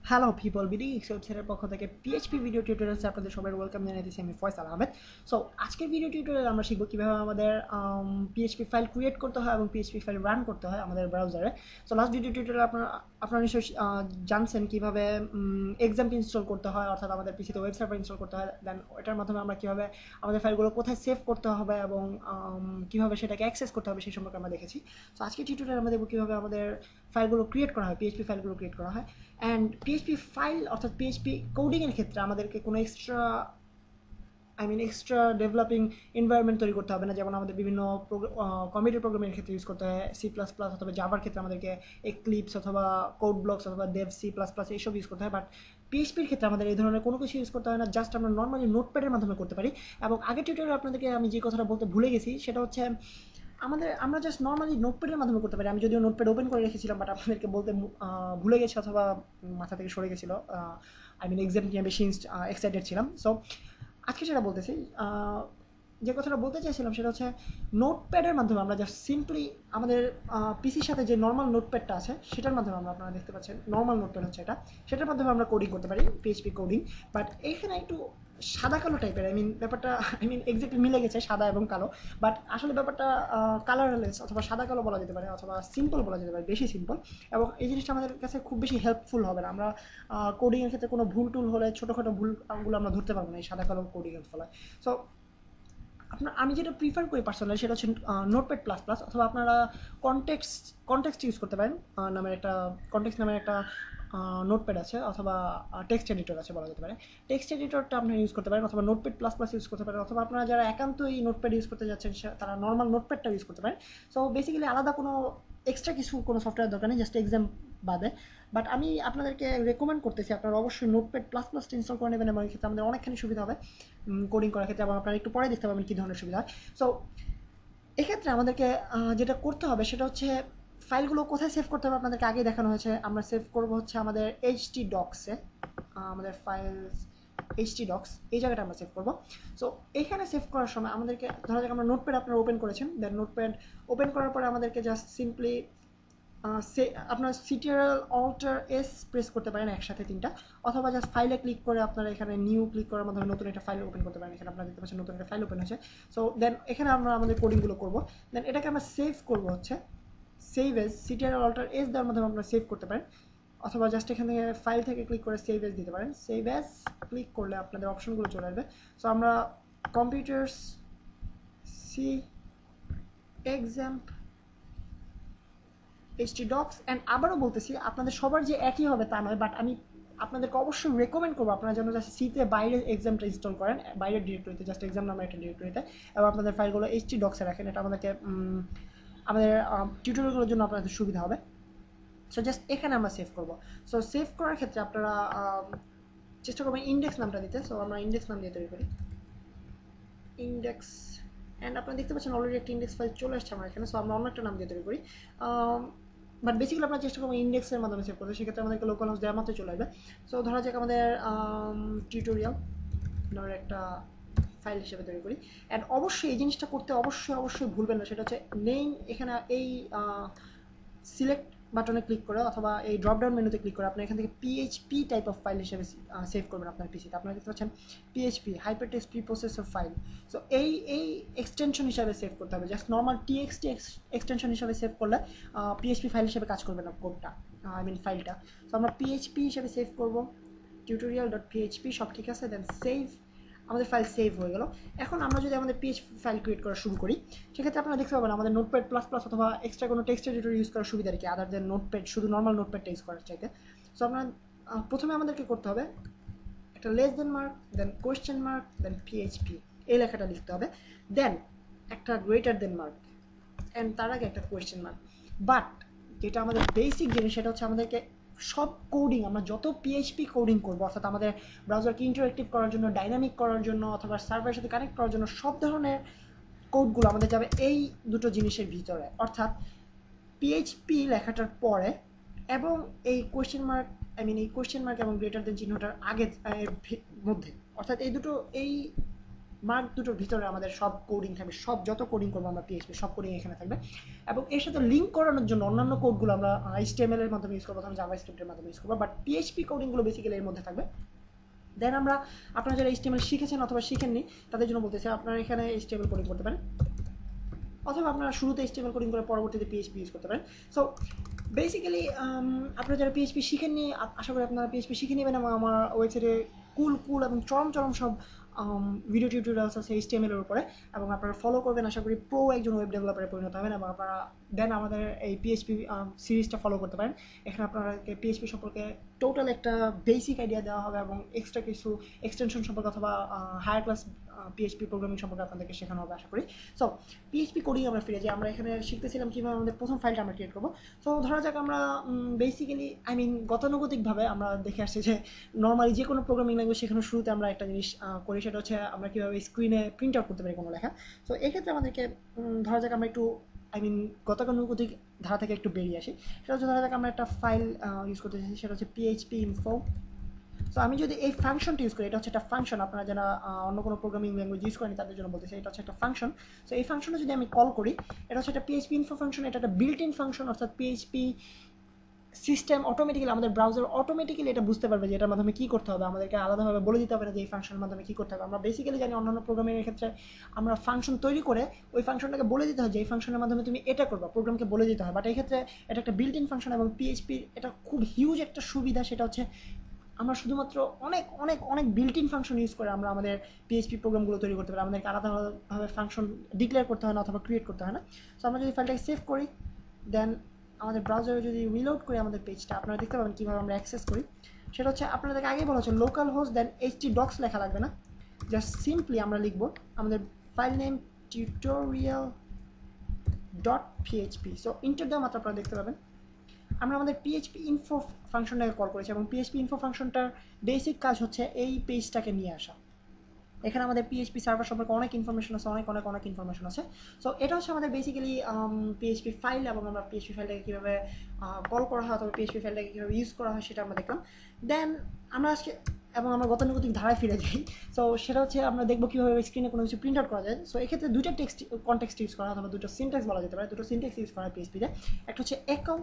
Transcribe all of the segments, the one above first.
Hello people BD এক্সের পক্ষ থেকে পিএইচপি ভিডিও টিউটোরিয়ালসে আপনাদের সবাই ওয়েলকাম জানাইতেছি আমি ফয়সাল আহমেদ। সো আজকের ভিডিও টিউটোরিয়াল আমরা শিখব কীভাবে আমাদের পিএইচপি ফাইল ক্রিয়েট করতে হয় এবং পিএইচপি ফাইল রান করতে হয় আমাদের ব্রাউজারে। সো লাস্ট ভিডিও টিউটোরিয়াল আপনারা নিশ্চয়ই জানছেন কীভাবে এক্সাম্প ইনস্টল করতে হয়, অর্থাৎ আমাদের পিসিতে ওয়েব সার্ভার ইনস্টল করতে হয়, দেন এটার মাধ্যমে আমরা কীভাবে আমাদের ফাইলগুলো কোথায় সেভ করতে হবে এবং কীভাবে সেটাকে অ্যাক্সেস করতে হবে সেই সম্পর্কে আমরা দেখেছি। সো আজকের টিউটোরিয়াল আমরা দেখব কীভাবে আমাদের ফাইলগুলো ক্রিয়েট করা হয়, পিএইচপি ফাইলগুলো ক্রিয়েট করা হয়। অ্যান্ড পিএইচপি ফাইল অর্থাৎ পিএইচপি কোডিংয়ের ক্ষেত্রে আমাদেরকে কোনো এক্সট্রা ডেভেলপিং এনভায়রনমেন্ট তৈরি করতে হবে না, যেমন আমাদের বিভিন্ন কম্পিউটার প্রোগ্রামের ক্ষেত্রে ইউজ করতে হয় সি প্লাস প্লাস অথবা জাভার ক্ষেত্রে আমাদেরকে এক্লিপস অথবা কোড ব্লকস অথবা দেভ সি প্লাস প্লাস এইসব ইউজ করতে হয়। বাট পিএইচপির ক্ষেত্রে আমাদের এই ধরনের কোনো কিছু ইউজ করতে হয় না, জাস্ট আমরা নর্মালি নোটপ্যাডের মাধ্যমে করতে পারি। এবং আগের টিউটোরিয়ালে আপনাদেরকে আমি যে কথাটা বলতে ভুলে গেছি সেটা হচ্ছে আমরা জাস্ট নর্মালি নোটপ্যাডের মাধ্যমে করতে পারি। আমি যদিও নোটপ্যাড ওপেন করে রেখেছিলাম, বাট আপনাদেরকে বলতে ভুলে গেছি অথবা মাথা থেকে সরে গেছিলো। এক্সাম নিয়ে বেশি এক্সাইটেড ছিলাম। সো আজকে সেটা বলতেছি। যে কথাটা বলতে চাইছিলাম সেটা হচ্ছে নোটপ্যাডের মাধ্যমে আমরা জাস্ট সিম্পলি আমাদের পিসির সাথে যে নর্মাল নোটপ্যাডটা আছে সেটার মাধ্যমে আপনারা দেখতে পাচ্ছেন নর্মাল নোটপ্যাড হচ্ছে এটা, সেটার মাধ্যমে আমরা কোডিং করতে পারি, পিএইচপি কোডিং। বাট এইখানে একটু সাদা কালো টাইপের, ব্যাপারটা এক্স্যাক্টলি মিলে গেছে সাদা এবং কালো, বাট আসলে ব্যাপারটা কালারলেস অথবা সাদা কালো বলা যেতে পারে অথবা সিম্পল বলা যেতে পারে, বেশি সিম্পল। এবং এই জিনিসটা আমাদের কাছে খুব বেশি হেল্পফুল হবে না। আমরা কোডিংয়ের ক্ষেত্রে কোনো ভুল টুল হলে ছোটোখাটো ভুলগুলো আমরা ধরতে পারবো না এই সাদা কালো কোডিংয়ের ফলে। সো আমি যেটা প্রিফার করি পার্সোনালি সেটা হচ্ছে নোটপ্যাড প্লাস প্লাস, অথবা আপনারা কনটেক্সট ইউজ করতে পারেন নামের একটা নোটপ্যাড আছে, অথবা টেক্সট এডিটর আছে বলা যেতে পারে। টেক্সট এডিটরটা আপনারা ইউজ করতে পারেন, অথবা নোটপ্যাড প্লাস প্লাস ইউজ করতে পারেন, অথবা আপনারা যারা একান্তই নোটপ্যাড ইউজ করতে যাচ্ছেন তারা নর্মাল নোটপ্যাডটা ইউজ করতে পারেন। সো বেসিক্যালি আলাদা কোনো এক্সট্রা কিছু কোনো সফটওয়্যার দরকার নেই, জাস্ট এক্সাম বাদে। বাট আমি আপনাদেরকে রেকমেন্ড করতেছি আপনারা অবশ্যই নোটপ্যাড প্লাস প্লাস ইনস্টল করে নেবেন, এবং এক্ষেত্রে আমাদের অনেকখানি সুবিধা হবে কোডিং করার ক্ষেত্রে, এবং আপনারা একটু পরে দেখতে পাবেন কী ধরনের সুবিধা হয়। সো এক্ষেত্রে আমাদেরকে যেটা করতে হবে সেটা হচ্ছে ফাইলগুলো কোথায় সেভ করতে হবে আপনাদেরকে আগেই দেখানো হয়েছে। আমরা সেভ করবো হচ্ছে আমাদের এইচটি ডক্সে, আমাদের ফাইল এইচটি ডক্স এই জায়গাটা আমরা সেভ করবো। সো এখানে সেভ করার সময় আমাদেরকে ধরা যাক আমরা নোটপ্যাড আপনারা ওপেন করেছেন, দেন নোটপ্যাড ওপেন করার পরে আমাদেরকে জাস্ট সিম্পলি আপনার সিটিআরএল অল্টার এস প্রেস করতে পারেন একসাথে তিনটা, অথবা জাস্ট ফাইলে ক্লিক করে আপনারা এখানে নিউ ক্লিক করার মাধ্যমে নতুন একটা ফাইল ওপেন করতে পারেন। এখানে আপনারা দেখতে পাচ্ছেন নতুন একটা ফাইল ওপেন হয়েছে। সো দেন এখানে আমরা আমাদের কোডিংগুলো করবো, দেন এটাকে আমরা সেভ করবো হচ্ছে save as CTRL alter S দেওয়ার মাধ্যমে আপনারা সেভ করতে পারেন, অথবা জাস্ট এখান থেকে ফাইল থেকে ক্লিক করে সেভ এজ দিতে পারেন। সেভ এজ ক্লিক করলে আপনাদের অপশনগুলো চলে আসবে। সো আমরা কম্পিউটার্স সি এক্সাম্প এইচটি ডক্স, অ্যান্ড আবারও বলতেছি আপনাদের সবার যে একই হবে তা নয়, বাট আমি আপনাদেরকে অবশ্যই রেকমেন্ড করবো আপনারা যেন জাস্ট সিতে বাইরে এক্সামটা ইনস্টল করেন, বাইরের ডিরেক্টরিতে, জাস্ট এক্সাম নামের একটা ডিরেক্টরিতে, এবং আপনাদের ফাইলগুলো এইচটি ডক্সে রাখেন। এটা আমাদের টিউটোরিয়ালগুলোর জন্য আপনাদের সুবিধা হবে। সো জাস্ট এখানে আমরা সেভ করবো। সো সেভ করার ক্ষেত্রে আপনারা চেষ্টা করবেন ইন্ডেক্স নামটা দিতে। সো আমরা ইন্ডেক্স নাম দিয়ে তৈরি করি, ইন্ডেক্স, অ্যান্ড আপনারা দেখতে পাচ্ছেন অলরেডি একটা ইন্ডেক্স ফাইল চলে আসছে আমার এখানে। সো আমরা অন্য একটা নাম দিয়ে তৈরি করি, বাট বেসিক্যালি আপনারা চেষ্টা করবো ইন্ডেক্সের মাধ্যমে সেভ করতে, সেক্ষেত্রে আমাদেরকে লোকাল হোস্ট দেওয়ার মাত্র চলে আসবে। সো ধরা যাক আমাদের টিউটোরিয়াল নামের একটা ফাইল হিসেবে তৈরি করি। অ্যান্ড অবশ্যই এই জিনিসটা করতে অবশ্যই ভুলবেন না, সেটা হচ্ছে নেম, এখানে এই সিলেক্ট বাটনে ক্লিক করে অথবা এই ড্রপডাউন মেনুতে ক্লিক করে আপনি এখান থেকে পিএইচপি টাইপ অফ ফাইল হিসেবে সেভ করবেন আপনার পিসিতে। আপনারা দেখতে পাচ্ছেন পিএইচপি হাইপারটেক্সট প্রিপ্রসেসর ফাইল। সো এই এক্সটেনশন হিসাবে সেভ করতে হবে, জাস্ট নর্মাল টিএক্সটি এক্সটেনশন হিসাবে সেভ করলে পিএইচপি ফাইল হিসেবে কাজ করবে না কোডটা, ফাইলটা। সো আমরা পিএইচপি হিসেবে সেভ করবো, টিউটোরিয়াল ডট পিএইচপি, সব ঠিক আছে, দেন সেভ। আমাদের ফাইল সেভ হয়ে গেল। এখন আমরা যদি আমাদের পিএইচপি ফাইল ক্রিয়েট করা শুরু করি, সেক্ষেত্রে আপনারা দেখতে পাবেন আমাদের নোটপ্যাড প্লাস প্লাস অথবা এক্সট্রা কোনো টেক্সট এডিটর ইউজ করার সুবিধা কি আদার দেন নোটপ্যাড, শুধু নর্মাল নোটপ্যাডটা ইউজ করার চাইতে। সো আপনার প্রথমে আমাদেরকে করতে হবে একটা লেস দেন মার্ক, দেন কোয়েশ্চেন মার্ক, দেন পিএইচপি এই লেখাটা লিখতে হবে, দেন একটা গ্রেটার দেন মার্ক, অ্যান্ড তার আগে একটা কোয়েশ্চেন মার্ক। বাট যেটা আমাদের বেসিক জিনিস সেটা হচ্ছে আমাদেরকে সব কোডিং, আমরা যত পিএইচপি কোডিং করবো, অর্থাৎ আমাদের ব্রাউজারকে ইন্টারেক্টিভ করার জন্য, ডাইনামিক করার জন্য, অথবা সার্ভারের সাথে কানেক্ট করার জন্য সব ধরনের কোডগুলো আমাদের যাবে এই দুটো জিনিসের ভিতরে, অর্থাৎ পিএইচপি লেখাটার পরে এবং এই কোয়েশ্চেন মার্ক, এই কোয়েশ্চেন মার্ক এবং গ্রেটার দেন চিহ্নটার আগে মধ্যে, অর্থাৎ এই দুটো এই মার্ক দুটোর ভিতরে আমাদের সব কোডিং থাকবে, সব যত কোডিং করবো আমরা পিএইচপি সব কোডিং এখানে থাকবে। এবং এর সাথে লিঙ্ক করানোর জন্য অন্যান্য কোডগুলো আমরা এইচটিএমএল এর মাধ্যমে ইউজ করবো, অথবা জাভাস্ক্রিপ্টের মাধ্যমে ইউজ করবো, বাট পিএইচপি কোডিংগুলো বেসিক্যালি এর মধ্যে থাকবে। দেন আমরা আপনারা যারা এইচটিএমএল শিখেছেন অথবা শিখেননি তাদের জন্য বলতেছি, আপনারা এখানে এইচটিএমএল কোডিং করতে পারেন, অথবা আপনারা শুরুতে এইচটিএমএল কোডিং করে পরবর্তীতে পিএইচপি ইউজ করতে পারেন। সো বেসিক্যালি আপনারা যারা পিএইচপি শিখেননি, আশা করি আপনারা পিএইচপি শিখে নেবেন, এবং আমার ওয়েবসাইটে কুল এবং চরম সব ভিডিও টিউটোরিয়ালস আছে এইচটিএমএল এর উপরে, এবং আপনারা ফলো করবেন। আশা করি প্রো একজন ওয়েব ডেভেলপারে পরিণত হবেন, এবং আপনারা দেন আমাদের এই পিএইচপি সিরিজটা ফলো করতে পারেন। এখানে আপনাদেরকে পিএইচপি সম্পর্কে টোটাল একটা বেসিক আইডিয়া দেওয়া হবে, এবং এক্সট্রা কিছু এক্সটেনশন সম্পর্কে অথবা হায়ার ক্লাস পিএইচপি প্রোগ্রামিং সম্পর্কে আপনাদেরকে শেখানো হবে আশা করি। সো পিএইচপি কোডিং আমরা ফিরে যাই। আমরা এখানে শিখতেছিলাম কীভাবে আমাদের প্রথম ফাইলটা আমরা ক্রিয়েট করবো। সো ধরা যাক আমরা বেসিক্যালি গতানুগতিকভাবে আমরা দেখে আসছি যে নর্মালি যে কোনো প্রোগ্রামিং ল্যাঙ্গুয়েজ সেখানে শুরুতে আমরা একটা জিনিস করি, সেটা হচ্ছে আমরা কীভাবে স্ক্রিনে প্রিন্ট আউট করতে পারি কোনো লেখা। সো এক্ষেত্রে আমাদেরকে ধরা যাক আমরা একটু গতানুগতিক ধারা থেকে একটু বেরিয়ে আসি। সেটা হচ্ছে ধরা যাক আমরা একটা ফাইল ইউজ করতে চাইছি, সেটা হচ্ছে পিএইচপি ইনফো। সো আমি যদি এই ফাংশনটা ইউজ করি, এটা হচ্ছে একটা ফাংশন, আপনারা যারা অন্য কোনো প্রোগ্রামিং ল্যাঙ্গুয়েজ ইউজ করেনি তাদের জন্য বলতেছি, এটা হচ্ছে একটা ফাংশন। সো এই ফাংশনটা যদি আমি কল করি, এটা হচ্ছে একটা পিএইচপি ইনফো ফাংশন, এটা একটা বিল্ট ইন ফাংশন, অর্থাৎ পিএইচপি সিস্টেম অটোমেটিক্যালি, আমাদের ব্রাউজার অটোমেটিক্যালি এটা বুঝতে পারবে যে এটার মাধ্যমে কী করতে হবে, আমাদেরকে আলাদাভাবে বলে দিতে হবে না যে এই ফাংশনের মাধ্যমে কী করতে হবে। আমরা বেসিক্যালি জানি অন্যান্য প্রোগ্রামিংয়ের ক্ষেত্রে আমরা ফাংশন তৈরি করে ওই ফাংশনটাকে বলে দিতে হয় যে এই ফাংশনের মাধ্যমে তুমি এটা করবা, প্রোগ্রামকে বলে দিতে হয়। বাট এই ক্ষেত্রে এটা একটা বিল্ট ইন ফাংশন, এবং পিএইচপির এটা খুব হিউজ একটা সুবিধা, সেটা হচ্ছে আমরা শুধুমাত্র অনেক বিল্ট ইন ফাংশন ইউজ করে আমরা আমাদের পিএইচপি প্রোগ্রামগুলো তৈরি করতে পারি। আমাদেরকে আলাদাভাবে ফাংশন ডিক্লেয়ার করতে হয় না অথবা ক্রিয়েট করতে হয় না। সো আমরা যদি ফাইলটাকে সেভ করি, দেন আমাদের ব্রাউজারে যদি রিলোড করি আমাদের পেজটা, আপনারা দেখতে পাবেন কীভাবে আমরা অ্যাক্সেস করি। সেটা হচ্ছে আপনাদেরকে আগেই বলা হচ্ছে লোকাল হোস্ট, দেন htdocs লেখা লাগবে না, জাস্ট সিম্পলি আমরা লিখবো আমাদের file name tutorial.php। So inter দেওয়া মাত্র আপনারা দেখতে পাবেন আমরা আমাদের পিএইচপি ইনফো ফাংশনটাকে কল করেছি, এবং পিএইচপি ইনফো ফাংশনটার বেসিক কাজ হচ্ছে এই পেজটাকে নিয়ে আসা। এখানে আমাদের পিএইচপি সার্ভার সম্পর্কে অনেক ইনফরমেশন আছে, অনেক ইনফরমেশন আছে। সো এটা হচ্ছে আমাদের বেসিক্যালি পিএইচপি ফাইল, এবং আমরা পিএইচপি ফাইলটাকে কীভাবে কল করা হয় অথবা পিএইচপি ফাইলটাকে কীভাবে ইউজ করা হয় সেটা আমরা দেখলাম। দেন আমরা আজকে এবং আমরা গতানুগতিক ধারায় ফিরে যাই। সো সেটা হচ্ছে আমরা দেখবো কীভাবে স্ক্রিনে কোনো কিছু প্রিন্ট আউট করা যায়। সো এক্ষেত্রে দুইটা কনটেক্সট ইউজ করা অথবা দুটো সিনট্যাক্স বলা যেতে পারে, দুটো সিনট্যাক্স ইউজ করা হয় পিএইচপিতে। একটা হচ্ছে একো,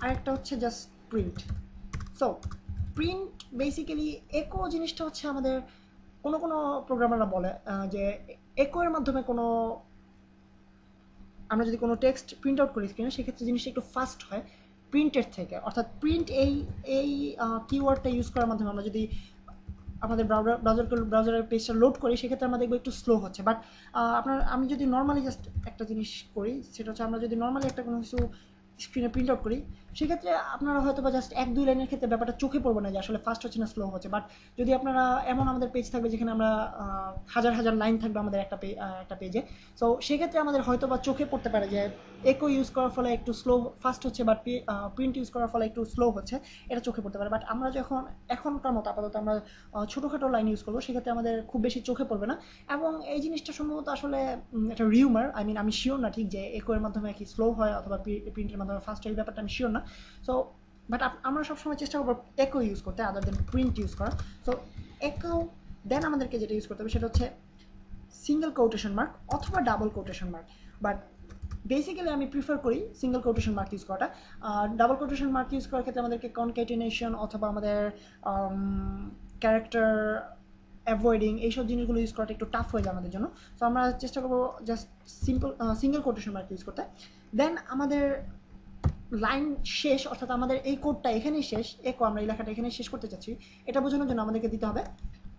আরেকটা হচ্ছে just print. So print basically একো জিনিসটা হচ্ছে আমাদের কোনো প্রোগ্রামাররা বলে যে একো এর মাধ্যমে আমরা যদি কোনো টেক্সট প্রিন্ট আউট করি স্ক্রিনে, সেক্ষেত্রে জিনিসটা একটু ফাস্ট হয় প্রিন্টের থেকে। অর্থাৎ প্রিন্ট এই কিওয়ার্ডটা ইউজ করার মাধ্যমে আমরা যদি আমাদের ব্রাউজারের পেজটা লোড করি, সেক্ষেত্রে আমরা দেখবো একটু স্লো হচ্ছে। বাট আমি যদি নর্মালি জাস্ট একটা জিনিস করি, সেটা হচ্ছে আমরা যদি নর্মালি একটা কোনো কিছু স্ক্রিনে প্রিন্ট আউট করি, সেক্ষেত্রে আপনারা হয়তো বা জাস্ট 1-2 লাইনের ক্ষেত্রে ব্যাপারটা চোখে পড়বে না যে আসলে ফাস্ট হচ্ছে না স্লো হচ্ছে। বাট যদি আপনারা এমন আমাদের পেজ থাকবে যেখানে আমরা হাজার লাইন থাকবে আমাদের একটা পেজে, সো সেক্ষেত্রে আমাদের হয়তো বা চোখে পড়তে পারে যে একো ইউজ করার ফলে একটু স্লো ফাস্ট হচ্ছে, বাট প্রিন্ট ইউজ করার ফলে একটু স্লো হচ্ছে, এটা চোখে পড়তে পারে। বাট আমরা যখন এখনকার মতো আপাতত আমরা ছোটোখাটো লাইন ইউজ করবো, সেক্ষেত্রে আমাদের খুব বেশি চোখে পড়বে না। এবং এই জিনিসটা সম্ভবত আসলে একটা রিউমার, আমি শিওর না ঠিক যে একো এর মাধ্যমে কি স্লো হয় অথবা প্রিন্টের মাধ্যমে ফাস্ট হয়, এই ব্যাপারটা আমি শিওর না। সো বাট আমরা সবসময় চেষ্টা করবো একো ইউজ করতে আদার দেন প্রিন্ট ইউজ করা। সো একো দেন আমাদেরকে যেটা ইউজ করতে হবে সেটা হচ্ছে সিঙ্গেল কোটেশন মার্ক অথবা double quotation mark. But basically আমি প্রিফার করি সিঙ্গেল কোটেশন মার্ক ইউজ করাটা। ডাবল কোটেশন মার্ক ইউজ করার ক্ষেত্রে আমাদেরকে কনক্যাটিনেশন অথবা আমাদের ক্যারেক্টার অ্যাভয়েডিং এইসব জিনিসগুলো ইউজ করাটা একটু টাফ হয়ে যায় আমাদের জন্য। সো আমরা চেষ্টা করবো just single quotation mark use করতে। দেন আমাদের লাইন শেষ, অর্থাৎ আমাদের এই কোডটা এখানেই শেষ, একো আমরা এই লেখাটা এখানেই শেষ করতে চাচ্ছি, এটা বোঝানোর জন্য আমাদেরকে দিতে হবে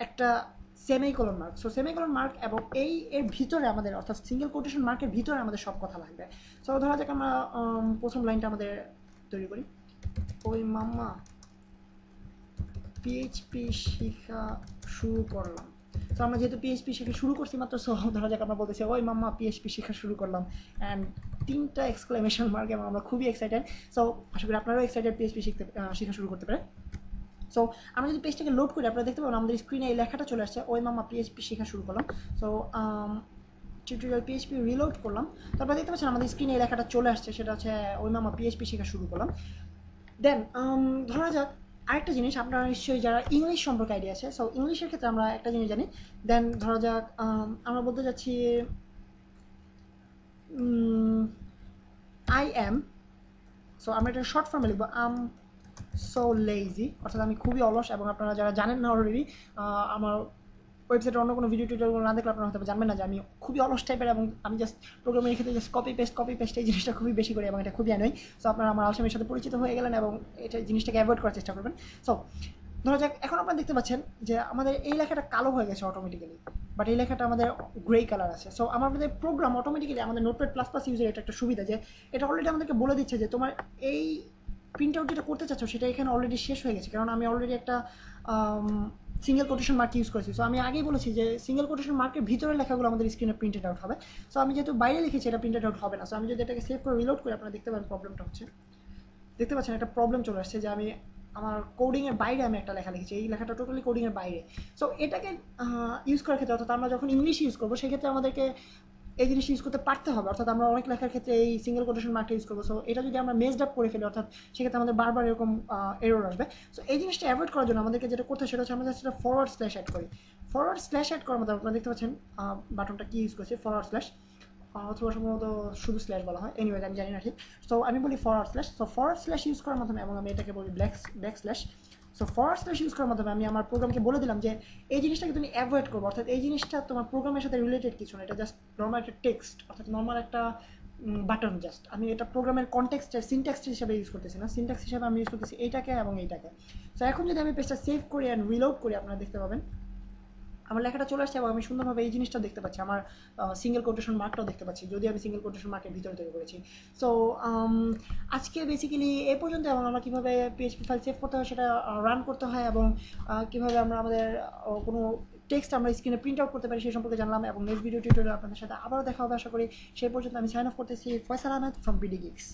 একটা semicolon mark. So semicolon mark এবং এর ভিতরে আমাদের, অর্থাৎ সিঙ্গেল কোটেশন মার্কের ভিতরে আমাদের সব কথা লাগবে। সো ধরা যাক আমরা প্রথম লাইনটা আমাদের তৈরি করি, ওই মাম্মা পিএইচপি শেখা শুরু করলাম। সো আমরা যেহেতু পিএইচপি শেখা শুরু করছি মাত্র, সো ধরা যাক আমরা বলতেছি ওই মাম্মা পিএইচপি শেখা শুরু করলাম, অ্যান্ড 3টা এক্সক্লেমেশন মার্ক, এবং আমরা খুবই এক্সাইটেড। সো আশা করি আপনারাও এক্সাইটেড পিএইচপি শেখা শুরু করতে পারে। সো আমরা যদি পেজটাকে লোড করি, আপনারা দেখতে পাবেন আমাদের স্ক্রিনে এই লেখাটা চলে আসছে, ওই মাম্মা পিএইচপি শেখা শুরু করলাম। সো টিউটোরিয়াল পিএইচপি রিলোড করলাম, তারপর দেখতে পাচ্ছেন আমাদের স্ক্রিনে এই লেখাটা চলে আসছে, সেটা হচ্ছে ওই মাম্মা পিএইচপি শেখা শুরু করলাম। দেন ধরা যাক আরেকটা জিনিস, আপনারা নিশ্চয়ই যারা ইংলিশ সম্পর্কে আইডিয়া আছে, সো ইংলিশের ক্ষেত্রে আমরা একটা জিনিস জানি। দেন ধরা যাক আমরা বলতে যাচ্ছি আই অ্যাম, সো আমরা এটা শর্ট ফর্মে লিখবো আম সো লেজি, অর্থাৎ আমি খুবই অলস। এবং আপনারা যারা জানেন না অলরেডি, আমার ওয়েবসাইটে অন্য কোনো ভিডিও টিউটোরিয়াল না দেখলে আপনারা হয়তো জানবেন না যে আমি খুবই অলস টাইপের, এবং আমি জাস্ট প্রোগ্রামের ক্ষেত্রে জাস্ট কপি পেস্ট এই জিনিসটা খুবই বেশি করি, এবং এটা খুবই অ্যানোয়িং। সো আপনারা আমার আলসামির সাথে পরিচিত হয়ে গেলেন এবং এটা জিনিসটাকে অ্যাভয়েড করার চেষ্টা করবেন। সো ধরা যাক এখন আপনারা দেখতে পাচ্ছেন যে আমাদের এই লেখাটা কালো হয়ে গেছে অটোমেটিক্যালি, বাট এই লেখাটা আমাদের গ্রে কালার আছে। সো আমাদের প্রোগ্রাম অটোমেটিক্যালি আমাদের নোটপ্যাড প্লাস প্লাস ইউজের এটা একটা সুবিধা যে এটা অলরেডি আমাদেরকে বলে দিচ্ছে যে তোমার এই প্রিন্ট আউট যেটা করতে চাচ্ছ সেটা এখানে অলরেডি শেষ হয়ে গেছে, কারণ আমি অলরেডি একটা সিঙ্গেল কোটেশন মার্ক ইউজ করেছি। সো আমি আগেই বলেছি যে সিঙ্গেল কোটেশন মার্কের ভিতরে লেখাগুলো আমাদের স্ক্রিনে প্রিন্টেড আউট হবে। সো আমি যেহেতু বাইরে লিখেছি এটা প্রিন্টেড আউট হবে না। সো আমি যদি এটাকে সেভ করে রিলোড করি, আপনারা দেখতে পাবেন প্রবলেমটা হচ্ছে, দেখতে পাচ্ছেন একটা প্রবলেম চলে আসছে যে আমি আমার কোডিংয়ের বাইরে আমি একটা লেখা লিখেছি, এই লেখাটা টোটালি কোডিংয়ের বাইরে। সো এটাকে ইউজ করার ক্ষেত্রে, অর্থাৎ আমরা যখন ইংলিশ ইউজ করবো সেক্ষেত্রে আমাদেরকে এই জিনিসটা ইউজ করতে পারতে হবে, অর্থাৎ আমরা অনেক লেখার ক্ষেত্রে এই সিঙ্গেল কোটেশন মার্কটা ইউজ করবো। সো এটা যদি আমরা মেজড আপ করে ফেলি, অর্থাৎ সেক্ষেত্রে আমাদের বারবার এরকম এরর আসবে। সো এই জিনিসটা অ্যাভয়েড করার জন্য আমাদেরকে যেটা করতে হয় সেটা হচ্ছে আমরা জাস্ট ফরওয়ার্ড স্ল্যাশ অ্যাড করি। ফরওয়ার্ড স্ল্যাশ অ্যাড করার মধ্যে আপনারা দেখতে পাচ্ছেন বাটনটা কি ইউজ করছে, ফরওয়ার্ড স্ল্যাশ, অথবা সম্ভবত শুধু স্ল্যাশ বলা হয়, এনিওয়েজ আমি জানি না ঠিক। সো আমি বলি forward slash. So forward slash use করার মাধ্যমে, এবং আমি এটাকে বলি back slash. So forward slash use করার মাধ্যমে আমি আমার প্রোগ্রামকে বলে দিলাম যে এই জিনিসটাকে তুমি অ্যাভয়েড করবো, অর্থাৎ এই জিনিসটা তোমার প্রোগ্রামের সাথে রিলেটেড কিছু না, এটা জাস্ট নর্মাল একটা টেক্সট, অর্থাৎ নর্মাল একটা বাটন জাস্ট। আমি এটা প্রোগ্রামের কনটেক্সটের সিনট্যাক্স হিসেবে ইউজ করতেছি না, সিনট্যাক্স হিসেবে আমি ইউজ করতেছি এইটাকে এবং এইটাকে। সো এখন যদি আমি পেজটা সেভ করি অ্যান্ড রিলোড করি, আপনারা দেখতে পাবেন আমার লেখাটা চলে আসছে এবং আমি সুন্দরভাবে এই জিনিসটা দেখতে পাচ্ছি, আমার সিঙ্গেল কোটেশন মার্কটাও দেখতে পাচ্ছি, যদি আমি সিঙ্গেল কোটেশন মার্কের ভিতরে তৈরি করেছি। সো আজকে বেসিক্যালি এ পর্যন্ত, এবং আমরা কীভাবে পিএইচপি ফাইল সেভ করতে হয় সেটা রান করতে হয়, এবং কীভাবে আমরা আমাদের কোনো টেক্সট আমরা স্ক্রিনে প্রিন্ট আউট করতে পারি সেই সম্পর্কে জানলাম। এবং নেক্সট ভিডিও টিউটোরিয়াল আপনাদের সাথে আবারও দেখা হবে আশা করি। সেই পর্যন্ত আমি সাইন অফ করতেছি। Faisal Ahmed from BD gigs.